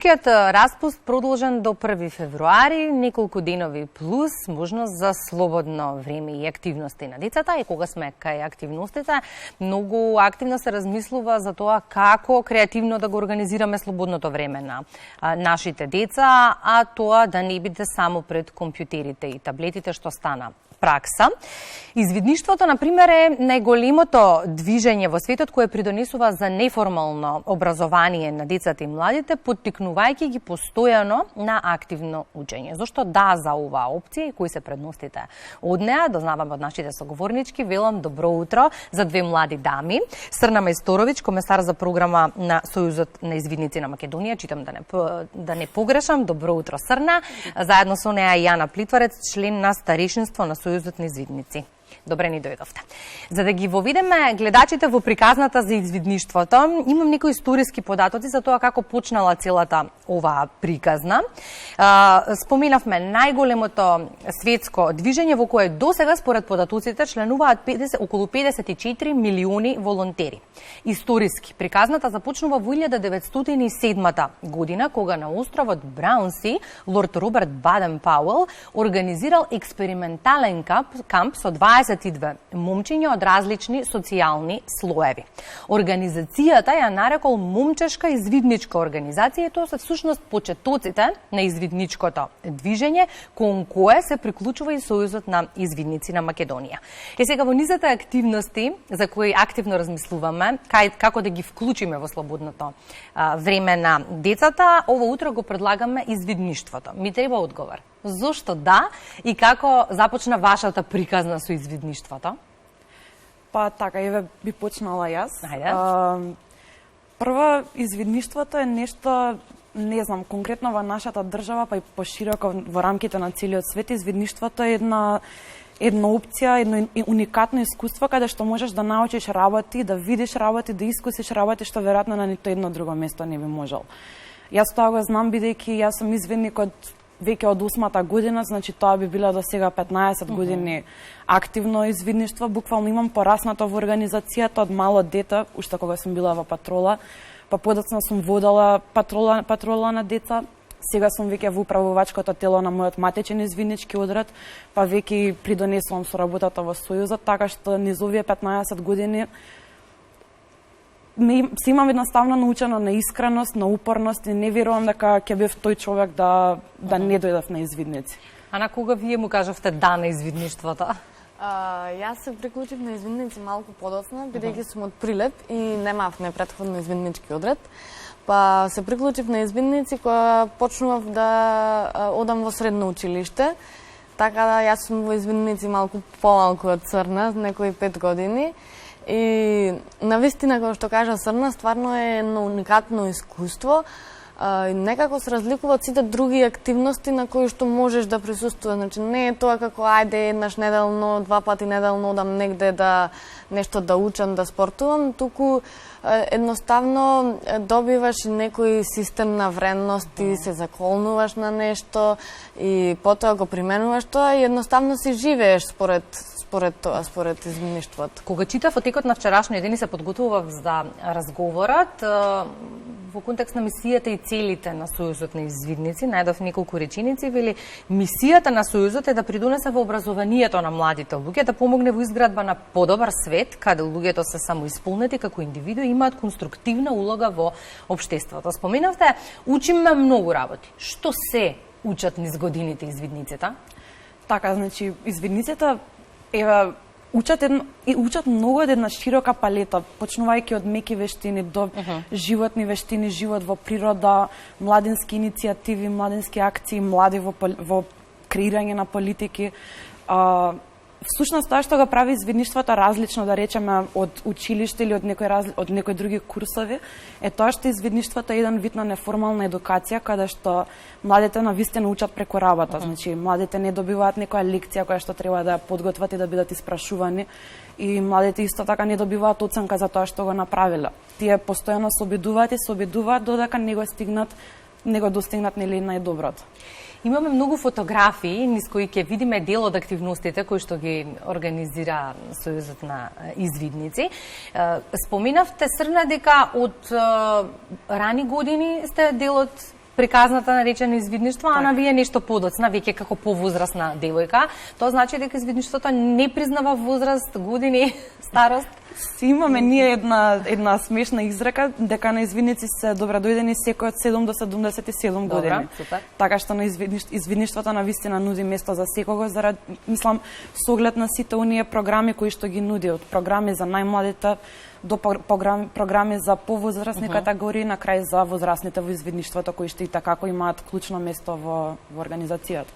Школскиот распуст продолжен до 1 февруари, неколку денови плюс можност за слободно време и активности на децата. И кога сме кај активностите, многу активно се размислува за тоа како креативно да го организираме слободното време на нашите деца, а тоа да не биде само пред компјутерите и таблетите, што стана пракса. Извидништвото, например, е најголемото движење во светот кое придонесува за неформално образование на децата и младите, поттикнувајќи ги постојано на активно учење. Зошто да за оваа опција и кои се предностите од неа, дознаваме од нашите соговорнички. Велам добро утро за две млади дами. Срна Мајсторовиќ, комесар за програма на Сојузот на извидници на Македонија, читам да не погрешам. Добро утро, Срна. Заедно со неа Јана Плитварец, член на старешинство на Сојузот на извидници. Добре ни дојдовте. За да ги воведеме гледачите во приказната за извидништвото, имам некои историски податоци за тоа како почнала целата оваа приказна. Споменавме најголемото светско движење во кое досега според податоците членуваат околу 54 милиони волонтери. Историски приказната започнува во 1907 година, кога на островот Браунси лорд Роберт Баден Пауел организирал експериментален камп со 22 момчиња од различни социјални слоеви. Организацијата ја нарекол момчешка извидничка организација и тоа се всушност почетоците на извидничкото движење кон кое се приклучува и Сојузот на извидници на Македонија. Е сега во низата активности за кои активно размислуваме како да ги вклучиме во слободното време на децата, ово утро го предлагаме извидништвото. Ми треба одговор. Зошто да и како започна вашата приказна со извидништвото? Па така, еве би почнала јас. Ајде. Прво, извидништвото е нешто, не знам, конкретно во нашата држава, па и пошироко во рамките на целиот свет. Извидништвото е една опција, едно уникатно искуство каде што можеш да научиш работи, да видиш работи, да искусиш работи што веројатно на нито едно друго место не би можел. Јас тоа го знам бидејќи јас сум извидник веќе од 8-та година, значи тоа би било до сега 15 години активно извидништво. Буквално имам пораснато во организацијата од мало дете, уште кога сум била во патрола, па подоцна сум водела патрола на деца. Сега сум веќе во управувачкото тело на мојот матичен извиднички одред, па веќе придонесувам со работата во Сојузот, така што низ овие 15 години се имам едноставно научено на искреност, на упорност и не верувам дека ќе бев тој човек да не дојдев на извидници. А на кога вие му кажавте да на извидништвото? Јас се приклучив на извидници малку подоцна, бидејќи сум од Прилеп и немав непретходно извиднички одред. Па се приклучив на извидници кога почнував да одам во средно училиште. Така да јас сум во извидници малку помалку од Срна, некои 5 години. И навистина, како што кажа Срна, стварно е едно уникатно искуство. Некако се разликува од сите други активности на кои што можеш да присуствуваш. Значи не е тоа како ајде еднаш неделно, 2 пати неделно одам негде да нешто да учам, да спортувам, туку едноставно добиваш некој систем на вредности, се заколнуваш на нешто и потоа го применуваш тоа и едноставно си живееш според извидништвото. Кога читав во текот на вчерашниот ден и се подготвував за разговорот, во контекст на мисијата и целите на Сојузот на извидници, најдов неколку реченици, вели мисијата на Сојузот е да придонесе во образованието на младите луѓе, да помогне во изградба на подобар свет, каде луѓето се самоисполнети како индивидуи и имаат конструктивна улога во општеството. Споменавте, учиме многу работи. Што се учат низ годините извидниците? Така, значи, извидниците учат многу од една широка палета, почнувајќи од меки вештини до животни вештини, живот во природа, младински иницијативи, младински акции, млади во креирање на политики. Всушност тоа што го прави извидништвото различно, да речеме, од училиште или од некои други курсови, е тоа што извидништвото е еден вид на неформална едукација, каде што младите навистина учат преку работа. Значи, младите не добиваат некоја лекција која што треба да ја подготват и да бидат испрашувани, и младите исто така не добиваат оценка за тоа што го направиле. Тие постојано се обидуваат додека не го достигнат нели најдоброто. Имаме многу фотографии низ кои ќе видиме дел од активностите кои што ги организира Сојузот на извидници. Споменавте, Срна, дека од рани години сте дел од приказната наречена извидништво, а на вие нешто подоцна, веќе како повозрасна девојка. Тоа значи дека извидништвото не признава возраст, години, старост. Си имаме ние една смешна изрека дека на извидници се добродојдени секој од 7 до 77 години. Супер. Така што на извидништвото на вистина нуди место за секого, зарад мислам со оглед на сите оние програми кои што ги нуди, од програми за најмладите до програми за повозрасни категории, на крај за возрастните во извидништвото кои што и така имаат клучно место во организацијата.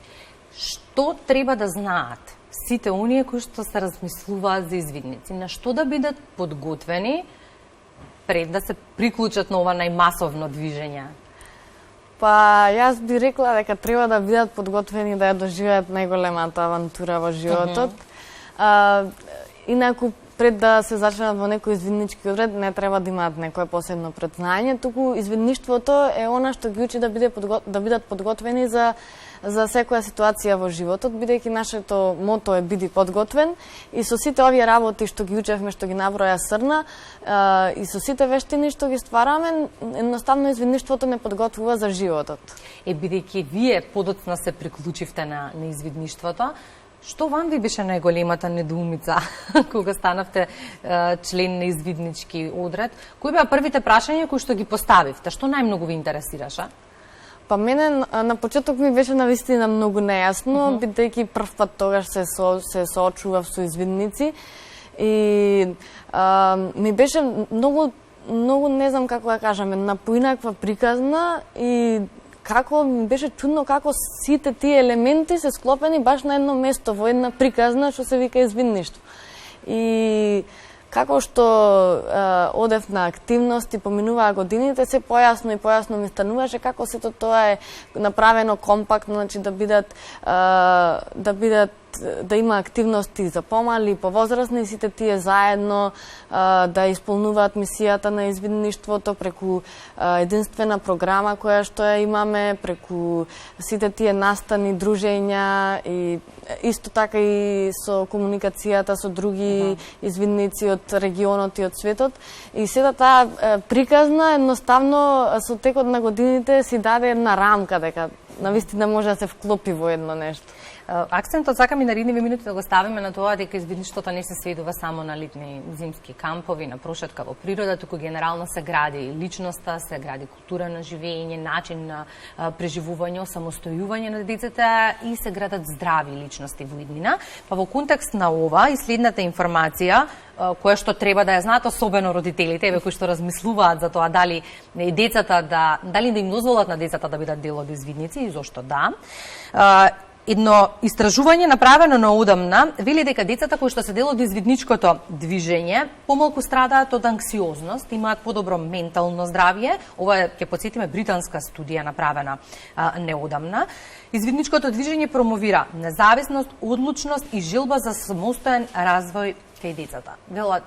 Што треба да знаат сите оние кои што се размислуваат за извидници? На што да бидат подготвени пред да се приклучат на ова најмасовно движење? Па, јас би рекла дека треба да бидат подготвени да ја доживеат најголемата авантура во животот. Инаку, пред да се зачленат во некој извиднички одред, не треба да имаат некое посебно предзнање, туку извидништвото е она што ги учи да бидат подготвени за секоја ситуација во животот, бидејќи нашето мото е биди подготвен, и со сите овие работи што ги учевме, што ги наброја Срна, и со сите вештини што ги ствараме, едноставно извидништвото не подготвува за животот. Бидејќи вие подоцна се приклучивте на извидништвото, што вам ви беше најголемата недоумица кога станавте член на извиднички одред? Кои беа првите прашања кои што ги поставивте? Што најмногу ви интересираше? Па мене на почеток ми беше навистина многу нејасно, бидејќи прв пат тогаш се соочував со извидници и ми беше многу не знам како да кажам, една поинаква приказна и како ми беше чудно како сите тие елементи се склопени баш на едно место, во една приказна што се вика извидништво. И како што одев на активности, поминуваа годините, се појасно и појасно ми стануваше како сето тоа е направено компактно, значи да има активности за помали, повозрастни, сите тие заедно да исполнуваат мисијата на извидништвото преку единствена програма која што ја имаме, преку сите тие настани, дружења и исто така и со комуникацијата со други извидници од регионот и од светот. И сета таа приказна едноставно со текот на годините си даде една рамка дека навистина може да се вклопи во едно нешто. Акцентот сакам и наредниве минути да го ставиме на тоа дека извидништвото не се сведува само на летни зимски кампови, на прошетка во природа, туку генерално се гради личноста, се гради култура на живење, начин на преживување, самостојување на децата и се градат здрави личности во иднина. Па во контекст на ова и следната информација која што треба да ја знаат особено родителите, кои што размислуваат за тоа дали да им дозволат на децата да бидат дел од извидници и зошто да. Едно истражување направено наодамна вели дека децата кои што се дел од извидничкото движење помалку страдаат од анксиозност, имаат подобро ментално здравје. Ова ќе потсетиме британска студија направена неодамна. Извидничкото движење промовира независност, одлучност и желба за самостоен развој кај децата.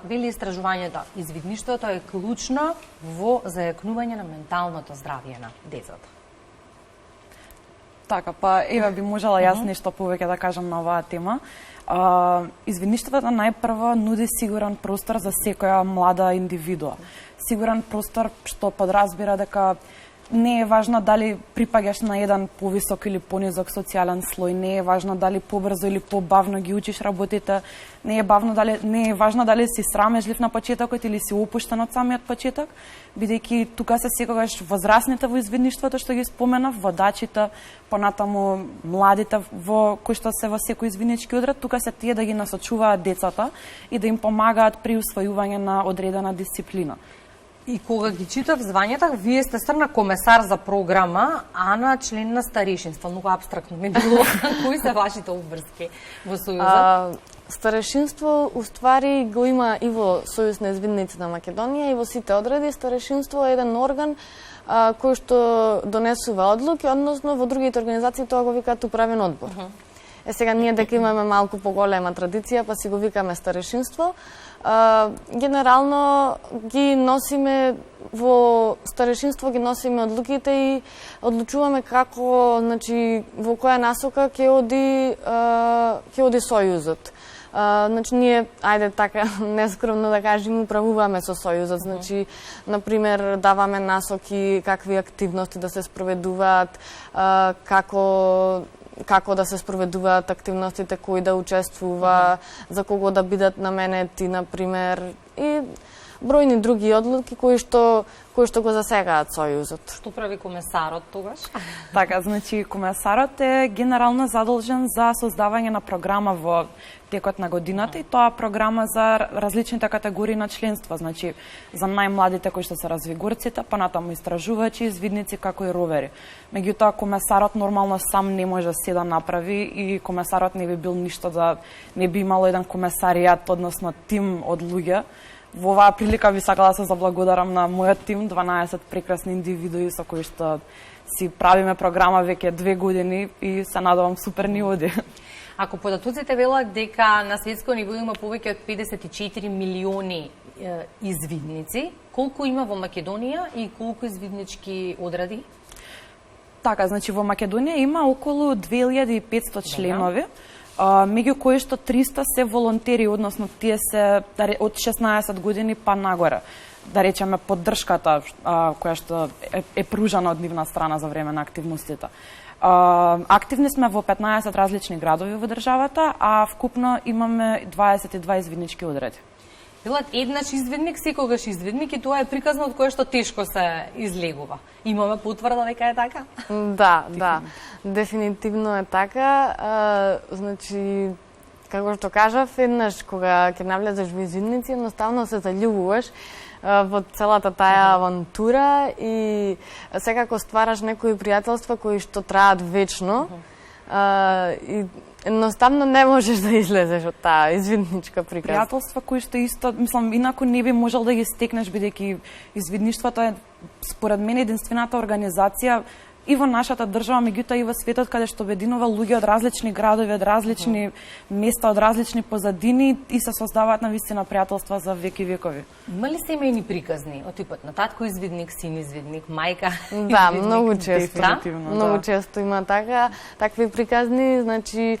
Вели истражувањето, извидништвото е клучно во зајакнување на менталното здравје на децата. Така, па еве би можела јас нешто повеќе да кажам на оваа тема. Извидништвото најпрво нуди сигурен простор за секоја млада индивидуа. Сигурен простор што подразбира дека не е важно дали припаѓаш на еден повисок или понизок социјален слој, не е важно дали побрзо или побавно ги учиш работите, не е важно дали си срамежлив на почетокот или си опуштен од самиот почеток, бидејќи тука се секогаш возрастните во извидништвото што ги споменав, водачите, понатаму младите кои што се во секој извиднички одред, тука се тие да ги насочуваат децата и да им помагаат при усвојување на одредена дисциплина. И кога ги читав звањата, вие сте Срна комесар за програма, Ана член на старешинство. Многу апстрактно ми било. Кои се вашите обврски во Сојузот? Старешинство уствари го има и во Сојуз на извидници на Македонија и во сите одреди. Старешинство е еден орган кој што донесува одлуки, односно во другите организации тоа го викаат управен одбор. Сега ние дека имаме малку поголема традиција, па си го викаме старешинство. Генерално ги носиме во старешинство, ги носиме одлуките и одлучуваме како, значи, во која насока ќе оди Сојузот. Значи, ние, ајде така, нескромно да кажем, управуваме со Сојузот. Значи, например, даваме насоки какви активности да се спроведуваат, како да се спроведуваат активностите, кои да учествува, за кого да бидат наменети, например, и бројни други одлуки кои што го засегаат Сојузот. Што прави комесарот тогаш? Така, значи комесарот е генерално задолжен за создавање на програма во текот на годината и тоа програма за различните категории на членство, значи за најмладите кои што се развигорците, па натаму истражувачи, извидници како и ровери. Меѓутоа комесарот нормално сам не може се да направи и комесарот не би бил ништо да не би имало еден комесаријат, односно тим од луѓе. Во оваа прилика би сакала да се заблагодарам на мојот тим, 12 прекрасни индивидуи со кои што си правиме програма веќе 2 години и се надевам супер ни оди. Ако податоците велат дека на светско ниво има повеќе од 54 милиони извидници, колку има во Македонија и колку извиднички одреди? Така, значи во Македонија има околу 2500 членови, меѓу кои што 300 се волонтери, односно тие се од 16 години па нагоре. Да речеме поддршката која што е пружана од нивна страна за време на активностите. Активни сме во 15 различни градови во државата, а вкупно имаме 22 извиднички одреди. Велат еднаш извидник, секогаш извидник и тоа е приказно од кое што тешко се излегува. Имаме потврда дека е така? Да, дефинитивно е така. Значи, како што кажав, еднаш кога ќе навлезеш во извидници, едноставно се заљубуваш во целата таа авантура и секако ствараш некои пријателства кои што траат вечно. И едноставно не можеш да излезеш од таа извидничка приказна. Пријателства кои што исто, мислам, инаку не би можел да ги стекнеш, бидејќи извидништвото е според мене единствената организација и во нашата држава, меѓутоа и во светот, каде што обединува луѓе од различни градови, од различни места, од различни позадини и се создаваат навистина пријателства за веки векови. Има ли семејни приказни од типот на татко извидник, син извидник, мајка извидник? Да, многу често. Многу често има такви приказни, значи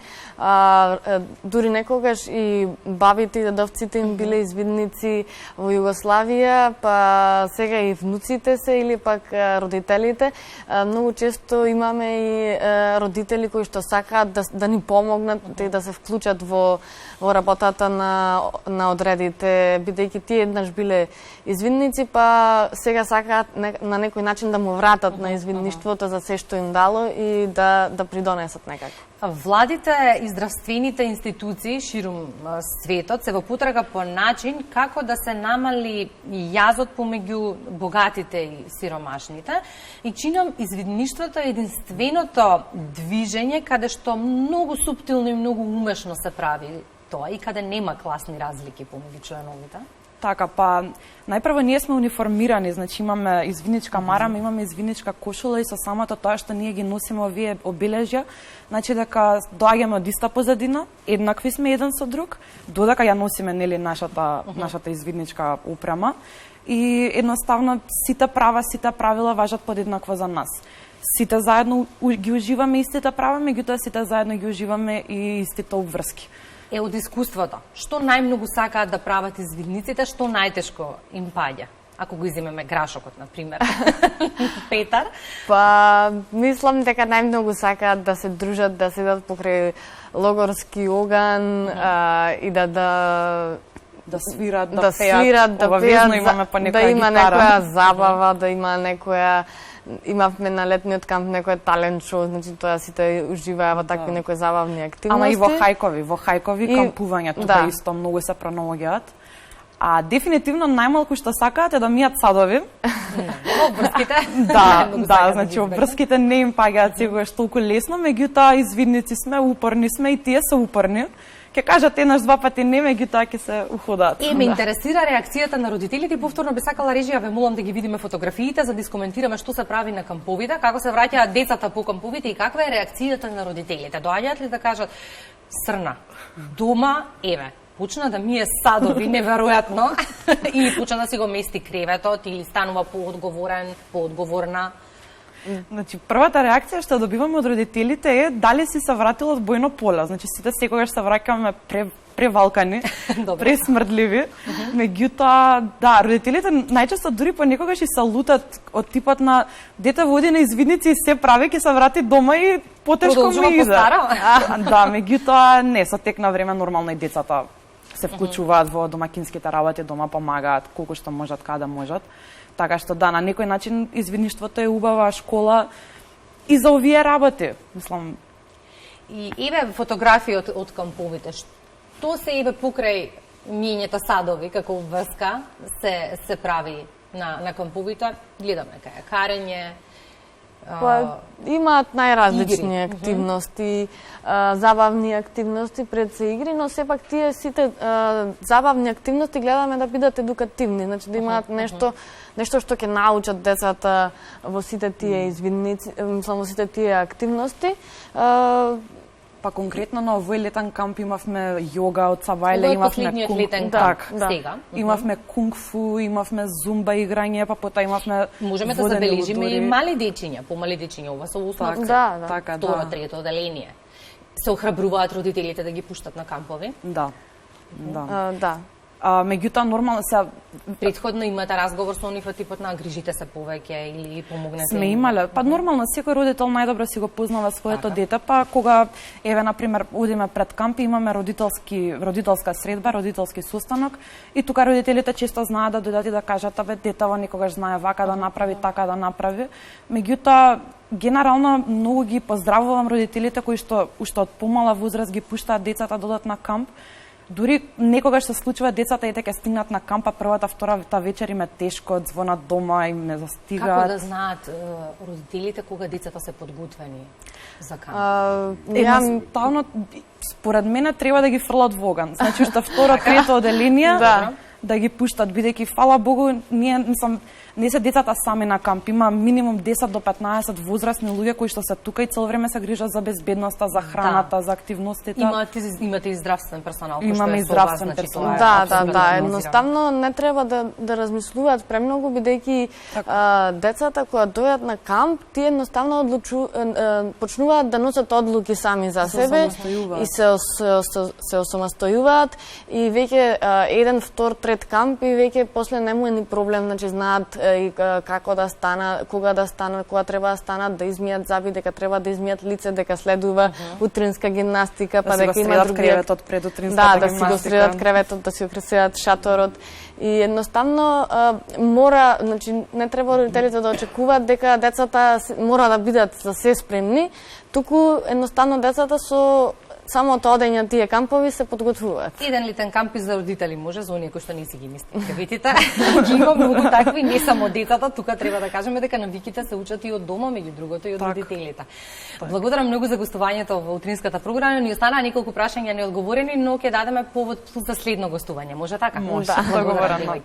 дури некогаш и бабите и дедовците им биле извидници во Југославија, па сега и внуците се или пак родителите. Многу често имаме и родители кои што сакаат да ни помогнат и да се вклучат во работата на одредите, бидејќи тие еднаш биле извидници, па сега сакаат на некој начин да му вратат на извидништвото за се што им дало и да придонесат некако. Владите и здравствените институции ширум светот се во потрага по начин како да се намали јазот помеѓу богатите и сиромашните и чинам извидништвото е единственото движење каде што многу суптилно и многу умешно се прави тоа и каде нема класни разлики помеѓу членовите. Така, па најпрво ние сме униформирани, значи имаме извидничка марама, имаме извидничка кошула и со самото тоа што ние ги носиме овие обележја, значи дека доаѓаме од иста позадина, еднакви сме еден со друг, додека ја носиме нели нашата извидничка упрема и едноставно сите права, сите правила важат подеднакво за нас. Сите заедно ги уживаме истите права, меѓутоа сите заедно ги уживаме и истите обврски. Од искуството, што најмногу сакаат да прават извидниците, што најтешко им паѓа? Ако го иземеме грашокот, например. Петар? Па, мислам дека најмногу сакаат да се дружат, да седат покрај логорски оган и да свират, да пеат, да има некоја забава, да има некоја. Имавме на летниот камп некој талент шоу, значи тоа сите уживаа во такви некои забавни активности. Ама и во хајкови кампување тука исто многу се пронаоѓаат. А дефинитивно најмалку што сакаат е да мијат садови. Обврските? Да, значи обврските не им паѓаат секогаш толку лесно, меѓутоа извидници сме, упорни сме и тие се упорни. Ќе кажат еднаш два пати не, меѓутоа ќе се уходат. Ме интересира реакцијата на родителите и повторно би сакала режија, ве молам да ги видиме фотографиите за да искоментираме што се прави на камповите, како се враќаат децата по камповите и каква е реакцијата на родителите. Доаѓаат ли да кажат срна, дома, еве, почна да мие садови, неверојатно, или почна да си го мести креветот, или станува поодговорен, поодговорна? Значи, првата реакција што добиваме од родителите е дали си се вратил од бојно поле. Значи, сите секогаш се враќаме превалкани, пресмрдливи. Меѓутоа, да, родителите најчесто дури понекогаш и се лутат од типот на дете води на извидници и се прави, ќе се врати дома и потешко ми иде. Да, меѓутоа не, со тек на време нормално и децата се вклучуваат во домакинските работи, дома помагаат колку што можат, каде можат. Така што да, на некој начин извидништвото е убава школа и за овие работи, мислам. И еве фотографии од камповите. Што се еве покрај мијањето садови како врска се прави на камповите? Гледаме кајакарење, имаат најразлични активности, забавни активности, пред се игри, но сепак тие сите забавни активности гледаме да бидат едукативни, значи да имаат нешто што ќе научат децата во сите тие извидници, во сите тие активности. Па конкретно на овој летен камп имавме йога од Сабајле, имавме имавме кунг-фу, имавме зумба играње, па потоа имавме можеме да забележиме и мали дечиња, помали дечиња, ова со основа така, второ, трето одделение. Се охрабруваат родителите да ги пуштат на кампови? Да. Меѓутоа нормално се претходно имате разговор со нив типот на грижите се повеќе или помогнете? Сме имале, па нормално секој родител најдобро си го познава своето дете, па кога еве на пример одиме пред камп имаме родителска средба, родителски состанок и тука родителите често знаат да дојдат и да кажат абе детево некогаш знае вака да направи, така да направи. Меѓутоа генерално многу ги поздравувам родителите кои што уште од помала возраст ги пуштаат децата да одат на камп. Дури некогаш се случува децата ете ќе стигнат на кампа првата, втората вечер им е тешко, звонат дома, им не застигаат. Како да знаат родителите кога децата се подготвени за камп? Едноставно, според мене треба да ги фрлат во оган. Значи уште второ, трето одделение да ги пуштат, бидејќи фала Богу, не се децата сами на камп, има минимум 10 до 15 возрастни луѓе кои што се тука и цело време се грижат за безбедноста, за храната, за активностите. Имате и здравствен персонал кој имаме и здравствен персонал. Да, едноставно не треба да размислуваат премногу бидејќи децата кои дојдат на камп, тие едноставно почнуваат да носат одлуки сами за себе и се осамостојуваат и веќе еден, втор, трет камп и веќе после нему е ни проблем, значи знаат и како да стана, кога да станат, кога треба да станат, да измијат заби, дека треба да измијат лице, дека следува утринска гимнастика, па дека има други креветот пред утринската гимнастика. Да си го средат креветот, да си го средат шаторот и едноставно мора, значи не треба родителите да очекуваат дека децата мора да бидат за се спремни, туку едноставно децата со само одење на тие кампови се подготвуваат. Еден летен камп и за родители може, за оние кои што не си ги мислите. Видите, ги има многу такви, не само децата, тука треба да кажеме дека навиките се учат и од дома, меѓу другото и од родителите. Благодарам многу за гостувањето во утринската програма. Ни останаа неколку прашања неодговорени, но ќе дадеме повод за следно гостување. Може така? Може, договорено.